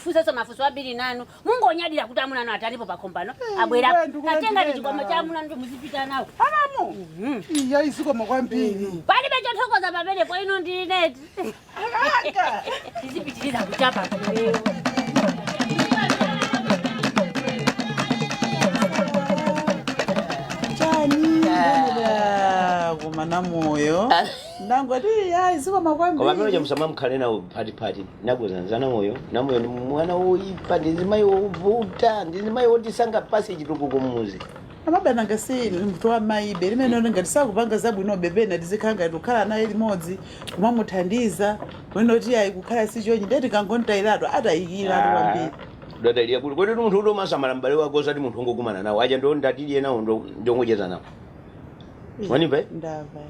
ndifusa so mafuso abiri nanu. Mungonyadira kuti amuna nanu atalipo pa kompano. Abwera. Tatenga chikwama cha amuna ndo muzipita nawo. Alamu. Iya isiko makwambiri. Pali becho thokoza pamene kwa ino ndi net. Alaka. Tizipitiriza kuchapa. Kumana moyo ndangoti hayi siko makwambiri kwa mimi msama mkhale na pati nakuzanzana moyo na moyo ni mwana oyipa ndizimayi ovuta ndizimayi otisanga pasi chitukuko mumuzi amabana ngasi mtu wa maibe limene ngati sakupanga zabwino bebena dizikanga ndikhala naye limodzi kumamuthandiza wenoti ayi kukhala sichonyi ndeti kangontairado atayikira kwambiri dadalia kuti kuti munthu uto masamala mbale wako osati munthu ongogumana nawo aja ndo ndatiliye nawo ndongocheza nawo Wanimba? Ndava.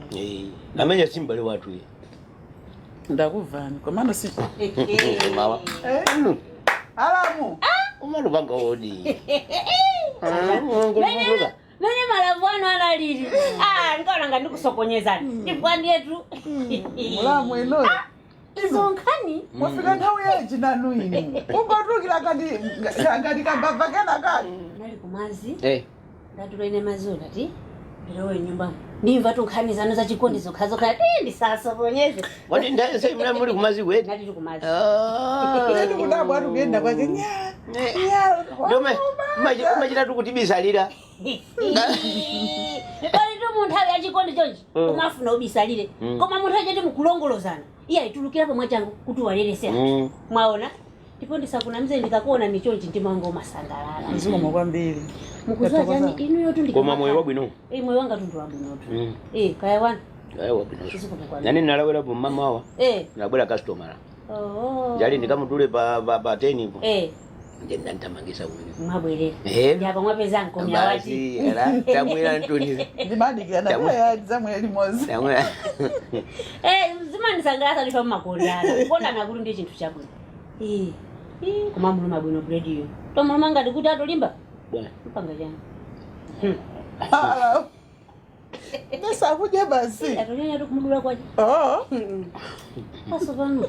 Amenya simbale watu ye. Ndakuvana. Komano si. Mawa. Alamu. Umalubanga odi. Nani malavano analili. Ngona ngandikusokonezana. Ndikwandie tu. Mulamu eno. Izonkani? Mwafika nthawi yeji nanu inu. Ungotukira ngati kambava kena kali. Nali kumazi. Ndatulene mazula ti. Ndilowe nyumba. Ndimva tunkhani zanu za chikondi zokhazo khala ndisasokonyeze. Wati ndase mna muri kumazi kweti? Ndati kumazi. Ndati kudabwa tukenda kwake nya. Ndome machita tukutibisalira. Pali tu munthu ali achikondi chonchi. Kumafuna ubisalire. Koma munthu achati mukulongolozana. Iye aitulukira pomwe changu kuti walelesera. Mwaona? Ndipo ndisakunamize ndikakuona ni chonchi ndimango masangalala. Nzimo kwambiri. Mukuzwa chani inu yotu ndikoma. Koma moyo wabwino. Moyo wanga tundu wabwino tu. Kaya wana. Kaya wabwino. Nani nalawera po mama wa? Nabwera customer. Jali ndikamutule pa 10 ipo. Ndenda ntamangisa uyu. Mwabwere. Yapa mwapeza nkomya wati. Basi era tamwira ntoni. Ndimandikana ya zamwe limozi. Tamwira. Zimani sangalasa lipa makondana. Konda nakulu ndi chinthu chabwino. Kuma muluma bwino bread yo. To muluma ngati kuti atolimba. Bwana. Mpanga jana. Nesa kuja basi. Atolenya tu kumudula kwaje. Paso pano.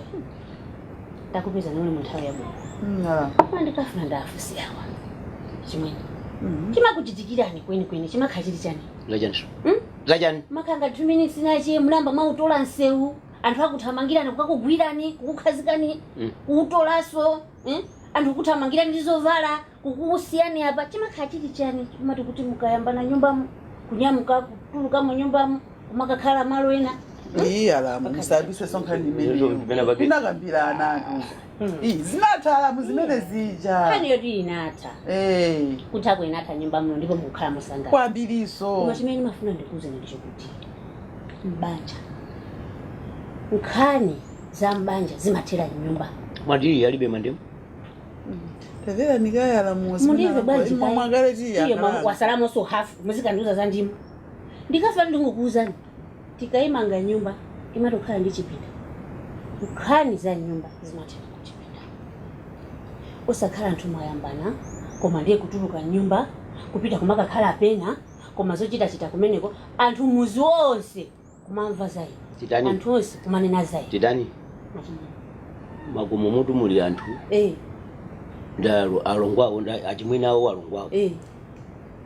Takupeza nini muthawe yabo. Ndikafuna ndafusi yawa. Chimwe. Chima kuchitikirani kweni chimakhachiri chani. Lajani. Lajani. Makanga 2 minutes nache mulamba mautola nseu. Anthu akuthamangirana kukakugwirani, kukukhazikani, kutolaso, anthu kuthamangirani ndizovala, kukusiyani apa. Chimakhachiri chani. Chimati kuti mukayambana nyumbamu, kunyamuka kutuluka mu nyumbamu, kumakakhala malo ena. Alamu musabise sonkhani imene. Inakambirana anthu. Zinatha alamu zimene zija. Kani yoti inatha. Kuthako inatha nyumbamu ndipo mukhala musangala. Kwambiriso. Koma chimene mafuna ndikuze ndichokuti. Mbanja. Nkhani za mbanja zimathera nyumba. Mwadi alibe mandemu. Tevera nikaya alamu. Mundive bwanji mwagaleti ya. Wasalamu so half muzikanduza za ndimu. Ndikafa ndingokuuzani. Tikaimanga nyumba imatokhala ndi chipinda. Nkhani za nyumba zimathera kuchipinda. Osakhala anthu mwayambana koma ndiye kutuluka nyumba kupita kumakakhala pena koma zochita kumeneko anthu muzi wonse kumamva zayi. Titani. Anthu onse kumanena zayi. Titani. Magumu mutu muli anthu. Ndalo alongwawo achimwinawo alongwawo.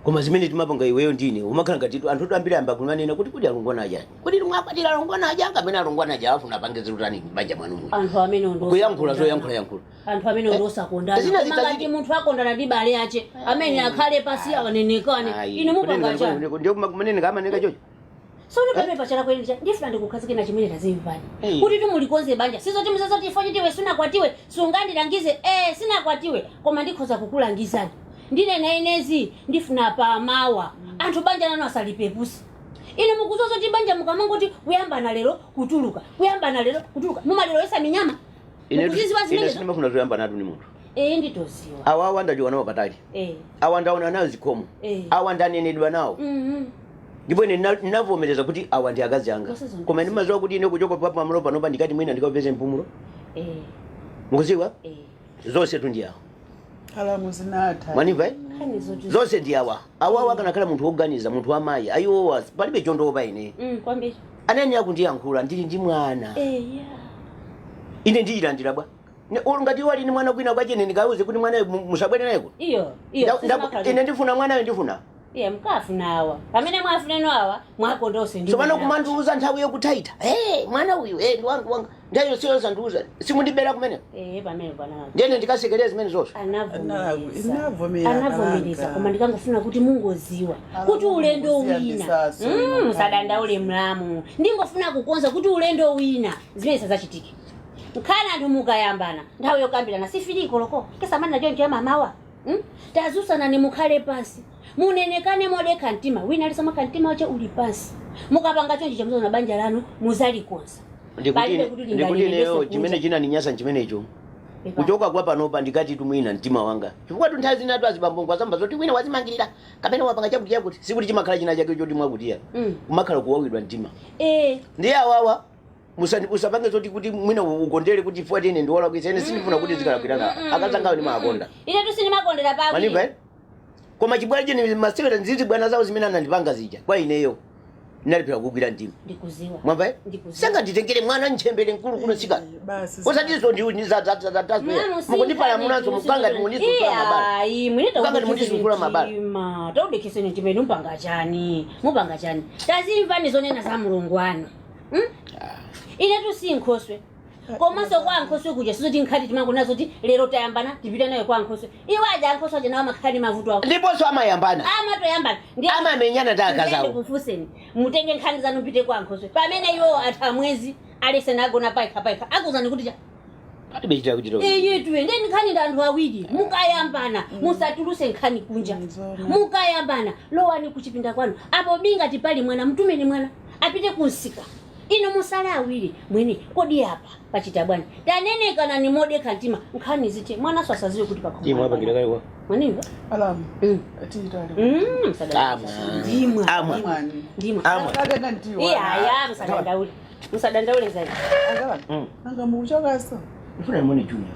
Koma zimene timapanga iweyo ndine umakhala ngati anthu ambiri amba kunanena kuti alongwana aja. Kuti mwakwatira alongwana aja ngamene alongwana aja afuna pange zirutani banja mwanu. Anthu amene ndo kuyankhula zoyankhula. Anthu amene ndo sakondana. Ngati munthu akondana ndi bale yache amene akhale pasi awanenekane. Inu mupanga chani. Ndio kumanene kama neka chocho. Sono pepe pachala kweli ndifuna ndikukhazike na chimene tazimvani. Kuti tumulikonze banja. Sizo timu zazo tifanye tiwe sina kwatiwe. Sungandilangize sina kwatiwe. Koma ndikhoza kukulangizani. Ndine na inezi ndifuna pa mawa. Anthu banja nanu asalipepusi. Ine mukuzozo tibanja mukamangoti kuyambana lero kutuluka. Kuyambana lero kutuluka. Mumalero esa minyama. Ine sinimafuna zoyambana atu ni munthu. Nditoziwa. Awa ndajiona wapatali. Awa ndaona nawo zikomo. Awa ndanenedwa nawo. Ndipo ine ninavomereza kuti awa ndi akazi anga. Koma ndimaziwa kuti ine kuchoka papa amalo panopa ndikati mwina ndikapeze mpumulo. Mukuziwa? Zonse tu ndi awo. Alamu zinatha. Mwaniva? Zonse ndi awa. Awa kana kala munthu woganiza, munthu wamayi. Ayiwo palibe chondopa ine. Kwambiri. Anani yakundiyankhula ndili ndi mwana. Ine ndiyilandira bwa. ngati wali ni mwana kwina kwachene ndikauze kuti mwana musabwere naye kuti iyo ine ndifuna mwana ndifuna iye mkafuna awa pamene mwafuneno awa mwakondose ndi sopano kumandiuza nthawi yokutaita mwana uyu ndi wanga ndayo siyo sandiuza simundibera kumene pamene bwana ndene ndikasekereza zimene zonse anavomereza koma ndikangofuna kuti mungoziwa kuti ulendo wina musadandaule mlamu ndingofuna kukonza kuti ulendo wina zimene sizachitike nkhana anthu mukayambana nthawi yokambirana sifiliko loko kesamani nacho nje mamawa tazusana ni mukhale pasi munenekane modeka mtima wina alisamaka mtima wache uli pasi mukapanga chonchi chamuzo na banja lanu muzalikonza ndikuti leo chimene china ninyasa chimenecho kuchoka kwa panopa ndikati tumwina mtima wanga chifukwa tunthazi zinatu azibambongo azamba zoti wina wazimangirira kapena wapanga chakuti chakuti sikuti chimakhala china chake choti mwakutiya kumakhala kuwawidwa mtima ndiye awawa usapange zoti kuti mwina ukondere kuti fuati ine ndiwala kuisene sindifuna kuti zikalakwirana akazangawo ni maakonda ine tusini makondera pawi manipa koma chibwaje ni masewera nzizi bwana zawo zimene anandipanga zija kwa ineyo ndinalipira kugwira mtima ndikuziwa mwamva sanga nditengere mwana nchembere nkulu kuno sika usatizo ndi za mukundipala munazo mukanga timunizukula mabala mukanga timunizukula mabala taudekesene chimene mpanga chani mupanga chani tazimva nizonena za mulungwano ine tusinkhoswe komanso kwa nkhoswe kuja sizoti nkhati timango nazo ti lero tayambana tipita nayo kwa nkhoswe iwaja nkhoswe aja nawo makhali mavuto ako ndiponso amayambana amatoyambana amamenyana takazawo kufuseni mutenge nkhani zanu pite kwa nkhoswe pamene iwo atha mwezi alesena agona paika akuzani kuti atibechita kuti yetwe ndeni nkhani ndi anthu awiri mukayambana musatuluse nkhani kunja mukayambana lowani kuchipinda kwanu apo binga tipali mwana mtumeni mwana apite kunsika ino musala awiri mwene kodi apa pachita bwana tanenekana ni modeka ntima nkhani zite mwana swasaziwe kuti pakho imwe apagira kale kwa mwaniva alamu atitale musadandaule zaidi anga muchakasa ndifuna mwene junior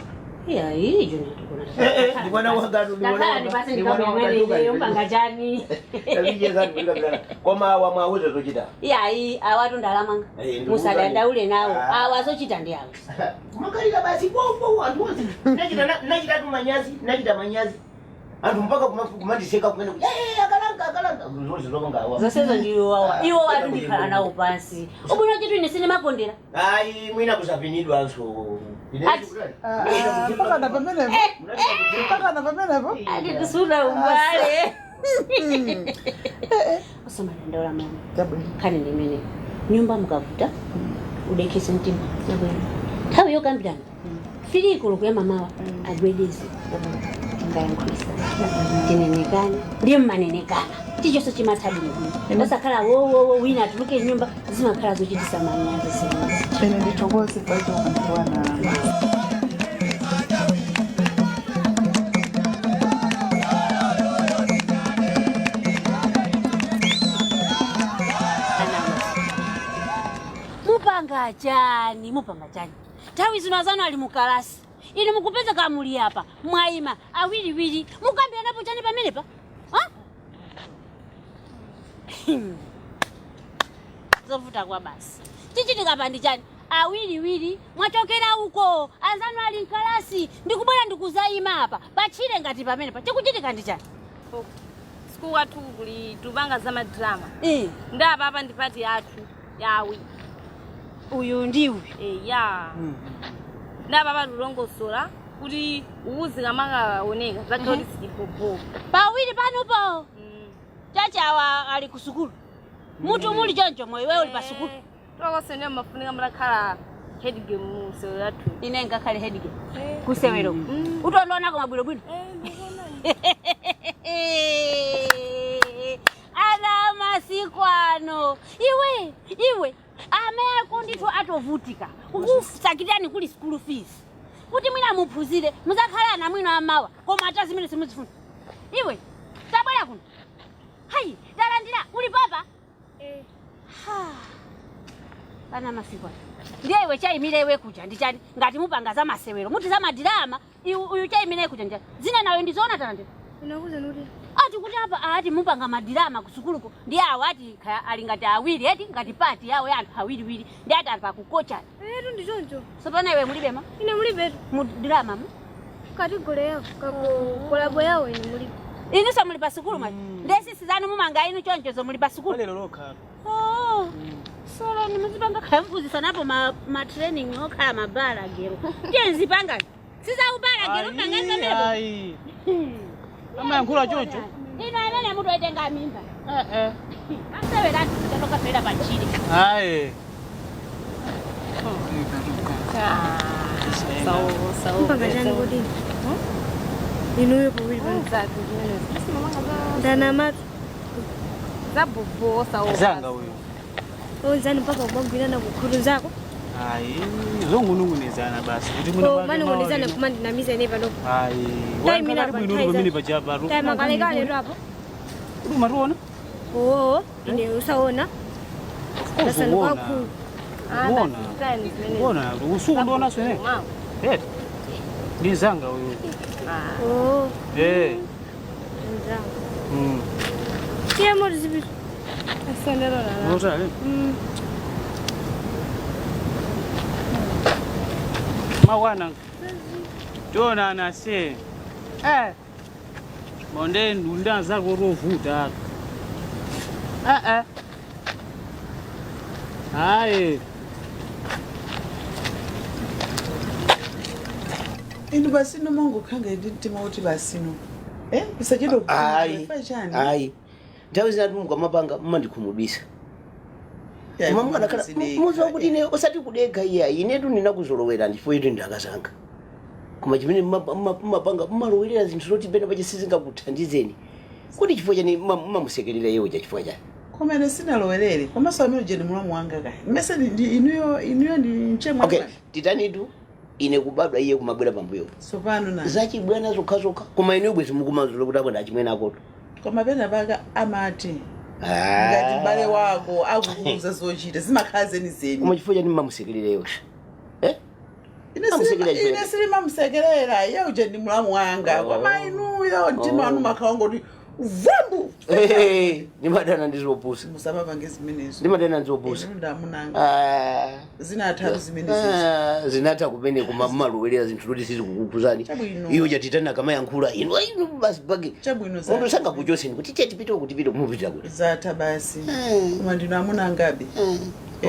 hii junior tukuna ndikwana wangatu ndikwana basi ndikamwene mpanga jani koma wa mwauze zochita hii awatu ndalamanga musadandaule nawo awazochita ndi awo makalika basi bo anthu onse nachita tumanyazi nachita manyazi anthu mpaka kumandiseka kumene akalanga zonse zomanga awa zosezo ndiwo wawa iwo watu ndikhala nawo pansi ubona chitu ine sine makondera ayi mwina kusapinidwanso mpaka na pamenepo atikusula umbale osoma ndandaula mama khani ndimene nyumba mukavuta udekese mtima nthawi yokambirana filikulu kuya mamawa agwedezi ngayankhulisa tinenekane ndiye mmanenekana tichonso chimathabwino osakhala wowowo wina atuluke nyumba zimakhala zochitisa manyazi zimezi ene ndithokoze paito kantiwana mupanga chani nthawi zino zanu ali mukalasi ine mukupeza kamuli apa mwaima awiriwiri mukambira napo chani pamenepa zovuta kwa basi chichitika pandi chani awiriwiri mwachokera uko anzanu ali mkalasi ndikubwera ndikuzaima apa pachire ngati pamenepa chikuchitika ndi chani siku watu kuli tupanga za madrama ndapa apa ndipati yathu yawi uyu ndiwe ya ndapa apa tulongosola kuti uwuzi kamakaoneka zakoti sikipopo pawiri panopo chachawa ali kusukulu mutu muli choncho moyo wewe uli pasukulu tokosene mafunika mrakhala head game musewero yathu ine ngakhale head game kusewero utondonako mabwinobwino ana masiku ano iwe ameko ndithu atovutika kukusakitani kuli school fees kuti mwina muphunzire muzakhala ana mwino amawa koma ata zimene simuzifuna iwe tabwera kuno hayi talandira uli papa ana masiku ano ndiye iwe chayimire iwe kuja ndichani ngati mupanga za masewero muti za madirama uyu chayimire kuja ndichani zina nawe ndizoona talandira unakuza nuti ati kuti apa ati mupanga madirama kusukuluko ndi awo ati alingati awiri eti ngati pati yawo anthu awiriwiri ndi ati ali pakukocha ndi choncho sopana iwe mulibema ine mulibe mu dirama mu kategori yawo kolabo yawo ine mulibe inu so muli pa sukulu mwa ndesi sizanu mumanga inu choncho muli pa sukulu lero lokha solo ni muzipanga khamfuzisa napo ma training okhala mabala gero tenzi panga siza ubala gero panga mebo ai kama yankula choncho ina amene mutu aitenga mimba asewe lati kutoka pera pachile ai sawa mpaka jani kodi inuyo pawili ndana matu zabobo sawa zanga huyo Ozani mpaka ubagwirana kukhulu zako ai zongunungunezana basi kuti mani ngunezana kumandi namiza neva no ai time ina mimi pachapa ru time kale hapo ruma ruona ine usaona sasa ni kwaku bona usuku ndona swene ndi zanga huyo Tia mo zibi asandero la Motale mawana jona na se monde ndunda za kurovuta hai inu basino mongo khanga nditima uthi basino bisachito ai nthawi zinati mukapanga mmandikhumudwisa mama anakhala muzo kuti ine usati kudega iya inetu ndinakuzolowera ndifo itu ndakazanga koma chimene mmapanga mmalowelera zinthu zoti pena pache sizingakuthandizeni kuti chifukwa chani mmamusekerera yewo cha chifukwa chani komene sinalowerere komanso amene jeni mulamu wanga kaya mmese inuyo ndi mchemwa okay titanitu ine kubadwa iye kumabwera pambuyo sopano na zachibwana zokhazoka koma ineyo bwezi mukumazulo kuti abwera achimwene akoto koma pena paka amati ngati mbale wako akukuza zochita zimakhazeni zeni koma chifukwa chani mmamusekerera yewo ine silimamusekerera yewo je ndi mulamu wanga koma inuyo mtima wanu makhawa ngoti vambu ndimadana ndizopusa musababa ngezimenezo ndimadana ndizopusa ndamunanga zinatha zimenezo zinatha kumene kuma mmalowelera zinthu zoti sizikukuzani iyo jatitana kama yankhula inu basi bagi chabwino za mundu sanga kuchoseni kuti tipite kuti kumupita kuti zatha basi koma ndino amuna ngabe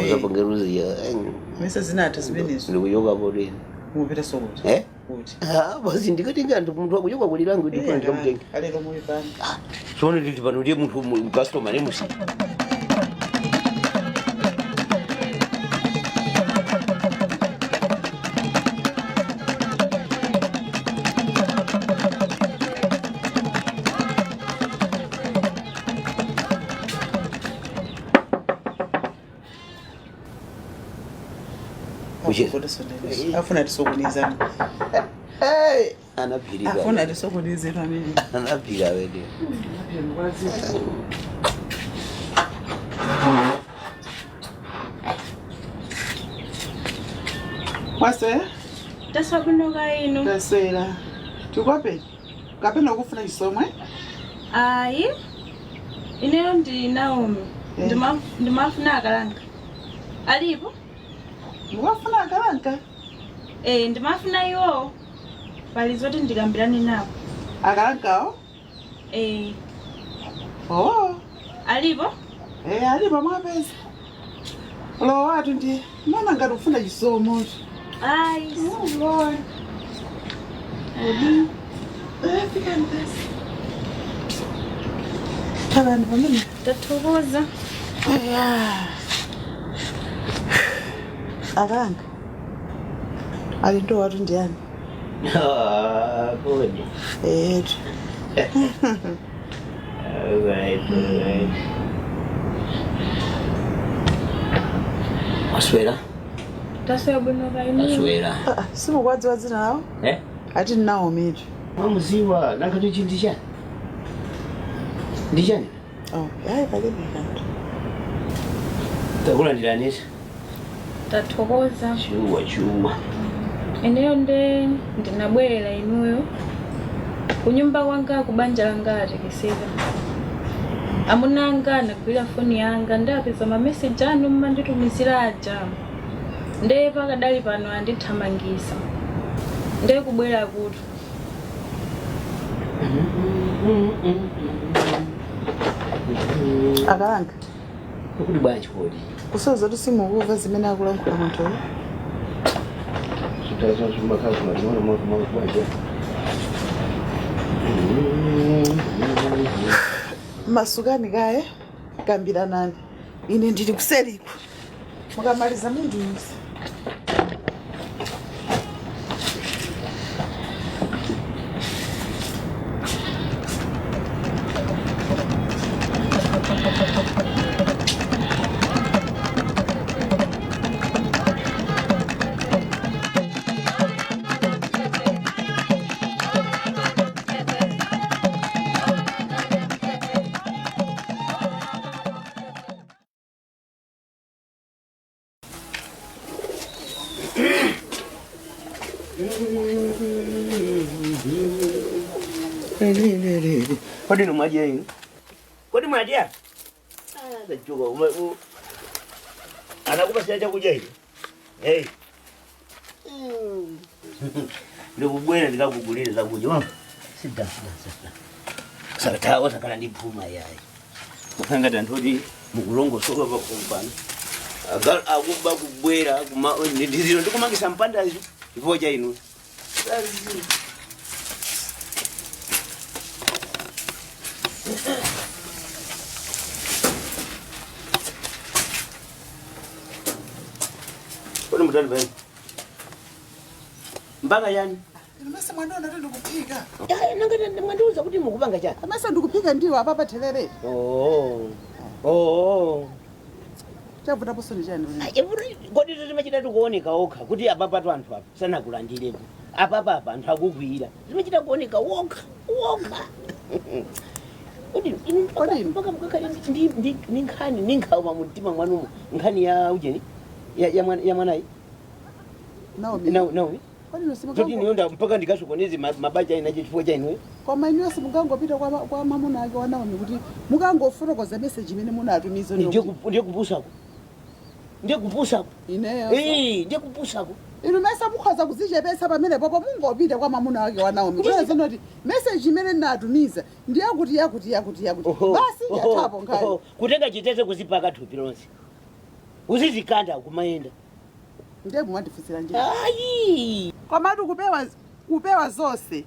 uzapongeruziya mese zinatha zimenezo ndikuyoka podeni mupita sokuti kuti basi ndikatenga anthu munthu akuyoka kulilangu ndifuna ndikamutenge alero muli pano sone nditi pano ndiye munthu customer nemusi afuna tisokunizana anapirika afuna tisokunizana family anapira wede mwase taswakunoka ino taswera tikwape kapena ukufuna chisomwe ayi ineyo ndi Naomi ndimafuna akalanga alipo muwafuna akalanka ndimafuna iwo pali zoti ndikambirane nawo akalankawo alipo alipo mwapeza ulowa watu ndi mana ngati ufuna chisomo ayi Lord fikani basi tabani pamene tathokoza akalanka ali ndo watu ndiyani kodi etu alright aswera taswakunoka ino aswera simukwadziwa dzina lawo ati Naomi itu mamuziwa nakati chinthu chani ndi chani ayi palibe kanthu takulandiranisa tathokoza chuwa ineyo ndinabwerera inuyo kunyumba kwanga kubanja langa atekeseka. Amuna anga anagwira foni yanga ndapeza mamessage anu mmanditumizira aja. Nde pakadali pano andithamangisa. Nde kubwera kuti. Akalanga. Kuti bwanji kodi. Kusoza kuti simukuva zimene akulankhula munthu. Chitazo chimakazi maliona mwa bwanji. Masukani kaye kambiranani. Ine ndili kuseriko. Mukamaliza mundiuze. Kodi no mwadia yini? Kodi mwadia? Ndachuka anakupa sija kuja hivi. Hey. Ndio kubwena ndikakugulira za kuja. Sida. Satawa sakana ndipuma yayi. Mukanga ndoti mukulongo soka pakumpana. Agal akuba kubwera kuma ndiziro ndikumangisa mpanda izo. Ivoja ino. Kodi mutani bani? Mbanga yani? Masa mwandona ndikuphika. Nanga mwandiuza kuti mukupanga chani? Masa ndikuphika ndiwo apa pathelere. Chavuta posoni chani. Kodi zimachita kuoneka okha kuti apapa anthu apa sanakulandirepo. Apapa anthu akugwira. Zimachita kuoneka okha. Kodi mpaka mukakali ndi nkhani ninkhawa mutima mwanumo. Nkhani ya ujeni ya mwanayi. Naomi. Kodi niyonda mpaka ndikasokoneze mabaja ina chifukwa cha inuyo. Koma inuyo simungangopita kwa mamuna ake wa Naomi kuti mukangofotokoza message imene munatumiza ndiye kupusako. Ineyo. Ndiye kupusako. Inu mesa mukhaza kuzichepesa pamene popo mungopita kwa mamuna ake wa Naomi. Kuyenza noti message imene ndinatumiza ndiye kuti yakuti. Basi yathapo nkhani. Kutenga chitese kuzipaka thupi lonse. Uzizikanda kumayenda. Ndiye mwandifusira nje. Ayi. Komatu kupewa zonse.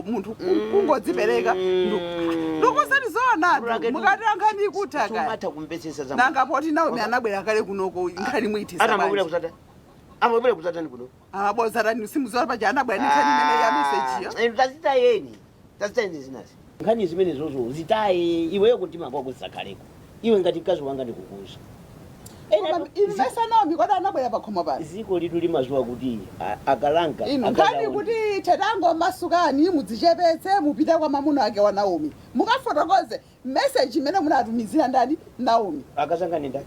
Munthu kungodzipereka. Ndukusati zona mukati ankhani ikutaka. Somata kumpesesa za. Nanga poti Naomi anabwera kale kunoko nkhani mwitisa. Amabwera kuzata ni kuno. Amaboza rani simuzola paja anabwera ni nkhani imene ya message yo. Tazita yeni zinasi. Nkhani zimene zozo zitaye iweyo kutima kwako sakaleko. Iwe ngati mkazi wanga ndikukuza. Mesa Naomi kwada anabwera pakhoma pano. Ziko lidu limazuwa kuti akalanga. Nkhani kuti tetango masukani mudzichepetse mupita kwa mamuna ake wa Naomi. Mukafotokoze message imene munatumizira ndani Naomi. Akazanga nenda.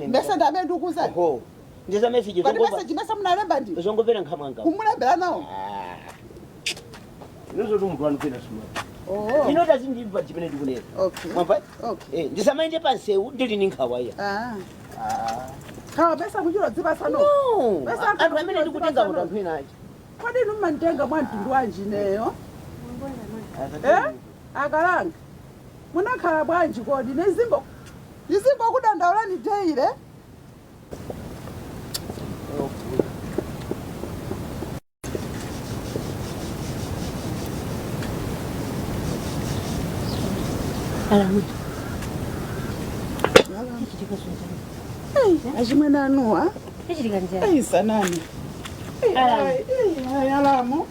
Mesa ndamene ndikuza. Ndiza message zongo. Kwa message mesa munalemba ndi. Zongopera nkhamwanga. Kumulembera Naomi. Nizo tumtu anupenda suma. Inota zindimba chimene ndikunena. Okay. Mwamva? Okay. Ndisamaende pansewu ndili ninkhawaya. Khawa pesa kuchiro dzipasa no. Pesa anthu amene ndikutenga kuti anthu enachi. Kodi inu mmanitenga mwantundu wanji neyo? Akalanga. Munakhala bwanji kodi nezimbo kudandaulani teire? Achimwena anuwa? Sanani. Alamu.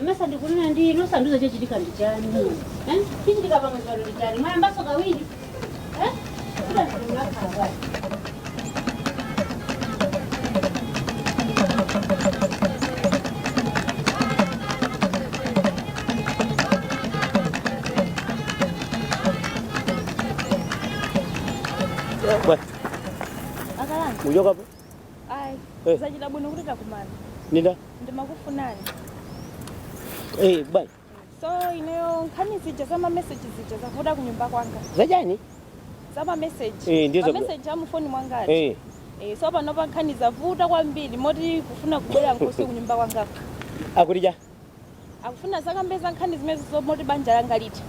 Masa ndikunena ndi nosanduza chechitika ndichani. Chichitika pamwe zvaro ndichani. Mwana mbaso kawiri. Kuda ndinakhawa. What? Akalanga. Uyoka po? Ai. Zachita bwino kuti takumana. Nida? Ndimakufunani. bwana. So ineyo nkhani zija zama message zija zavuta kunyumba kwanga. Zajani? Zama message. Ndizo. Message amufoni mwangati. So pano pa nkhani zavuta kwambiri moti kufuna kubwera nkosi kunyumba kwanga. Akulija? Akufuna zakambeza nkhani zimezi zomoti banja langa lita.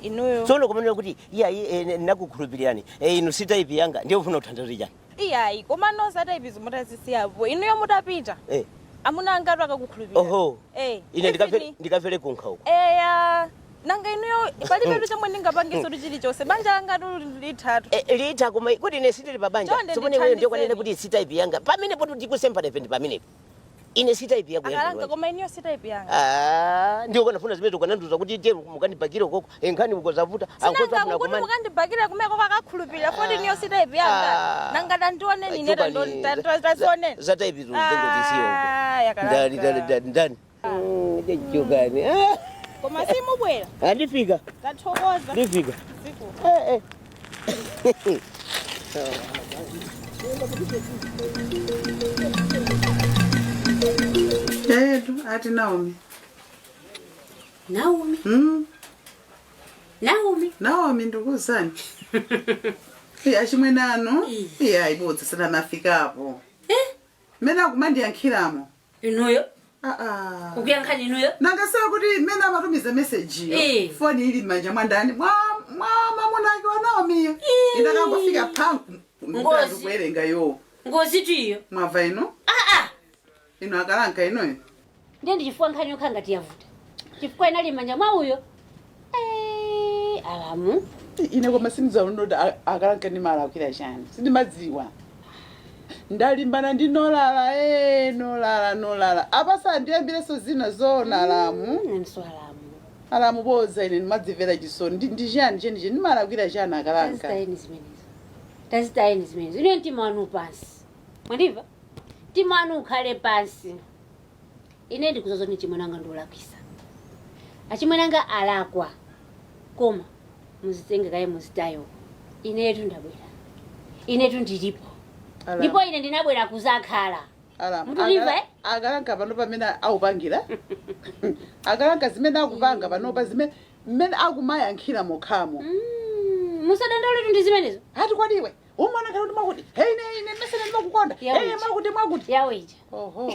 Inuyo. Sono kumanena kuti iya nakukhulupirani. Inu si type yanga ndiye ufuna kuthandiza chani? Iyayi koma noza type zimutazisiyapo. Inuyo mutapita. Amuna angatu akakukhulupirira. Oho. Ine ndikafere kunkha uko. Nanga inuyo palibe chomwe ndingapangiso chili chose banja angatu litatu. Lita koma kuti ine sindili pabanja. Tsopano iwe ndiye kwanene kuti si type yanga. Pamene poto ndikusempa defend pamene. Ine si type yako yanga. Akalanga koma inuyo si type yanga. Ndiyo kanafuna zimene ukananduza kuti je mukandibakira ukoko. Nkhani mukozavuta. Ankoza kuti mukandibakira kumeko kwakakhulupirira foti inuyo si type yanga. Nanga tandione nine tandione. Za type izo zingozisiyo. Ndani. Jogani. Koma simu bwera. Ndifika. Tathokoza. Ndifika. Ati Naomi. Naomi? Naomi ndukuzani. Achimwe nano. Ayibodza sana mafikapo. Mena kumandiyankhiramo. Inuyo? Ukuyankhani inuyo? Nanga sawa kuti mena amatumiza message. Phone ili manja mwandani. Mamuna ake wa Naomi. Indakangofika pangu. Ngozi kuerenga yo. Ngozi tiyo. Mwava ino? Ino akalanka inoyo. Ndiye ndichifua nkhani yokhanga tiyavuta. Chifukwa inali manja mwa uyo. Alamu. Ine koma sindiza unoda akalanka ni mala akira chani. Sindimadziwa. Ndalimbana ndi nolala. Apasa ndiyambire so zina zona alamu. Nso alamu. Alamu boza ine madzivera chisoni. Ndi chani cheni ni mala akira chani akalanka. Tazitaini zimenizo. Ine ntimanu pansi. Mwandiva? Timanu ukhale pansi. Ine ndikuzozo ni chimwenanga ndolakisa. Achimwenanga alakwa. Koma. Muzitenge kaye muzitayo. Inetu ndabwera. Inetu ndilipo. Ndipo ine ndinabwera kuzakhala. Mutuniva Akalanka pano pamene aupangira. Akalanka zimene akupanga panopa zimene akumayankhira mokhamo. Musadandole ndi zimenezo. Hati kwadiwe. Umwana kana kuti makuti. Ine mesele ndimakukonda. Makuti. Yaweja. Oho.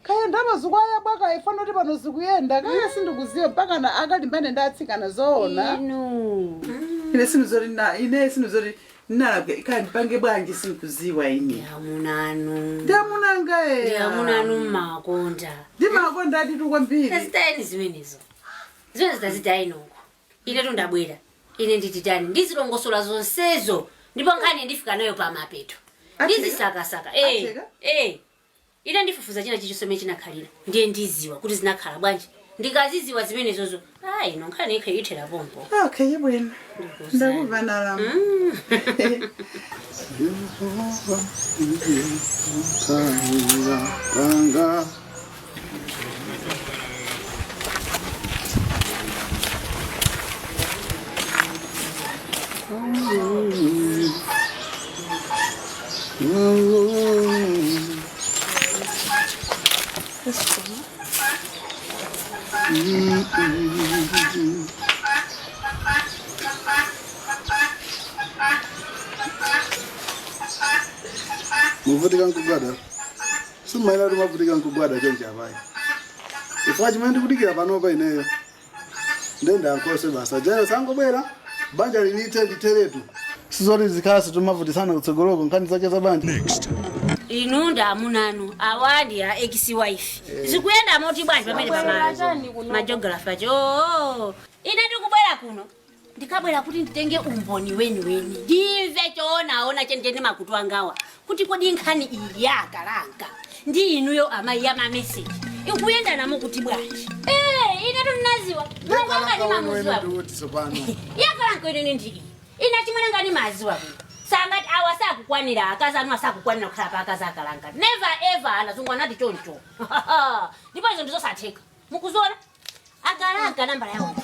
Kaya ndamazukwaya baka ifana kuti pano zikuyenda. Kaya sindikuziwa mpaka na akalimbane ndatsikana zona. Ine sinuzori nalabwe kandi pange bwanji sikuziwa ine. Ndamunanga Ndamunanu makonda. Ndimakonda ati tukwambiri. Tazitaini zimenezo. Zimene zitazitayi noko. Ine tundabwera. Ine ndititani ndizilongosola zonsezo. Ndipo nkhani ndifika nayo pa mapeto. Ndizisakasaka. Ine ndifufuza china chichosome chinakhalira. Ndiye ndiziwa kuti zinakhala bwanji. Ndikaziziwa zimenezozo. Ino nkhani ikhe ithera pompo. Okay, bwino. Ndakuva nalamu. Muvutika nkugwada. Sumaila ri mavutika nkugwada chenja abai. Ifaji mende kudikira panopa ineyo. Ndenda ankose basa. Jayo sangobwera. Banja linite literetu. Sizori zikasi tumavutisana kutsogoloko nkani zake za banja. Next. Inunda amunanu awadi ya ex-wife. Zikuyenda moti bwanji pamene pamalo. Majographer jo. Ine ndikubwera kuno. Ndikabwera kuti nditenge umboni weni. Ndive choona chenjeni makutu angawa. Kuti kodi nkhani iyi yakalanka. Ndi inuyo amayi ya message. Ikuyenda namo kuti bwanji. Ine tunaziwa. Mwanga ni mamuziwa. Yakalanka ine ndi. Ina chimwenanga ni maziwa. Sangati awasakukwanira akazanwa sakukwanira kukhapa akazakalanga. Never ever anazungwa nati choncho. Ndipo izo ndizo satheka. Mukuzona? Akalanga nambala yawo.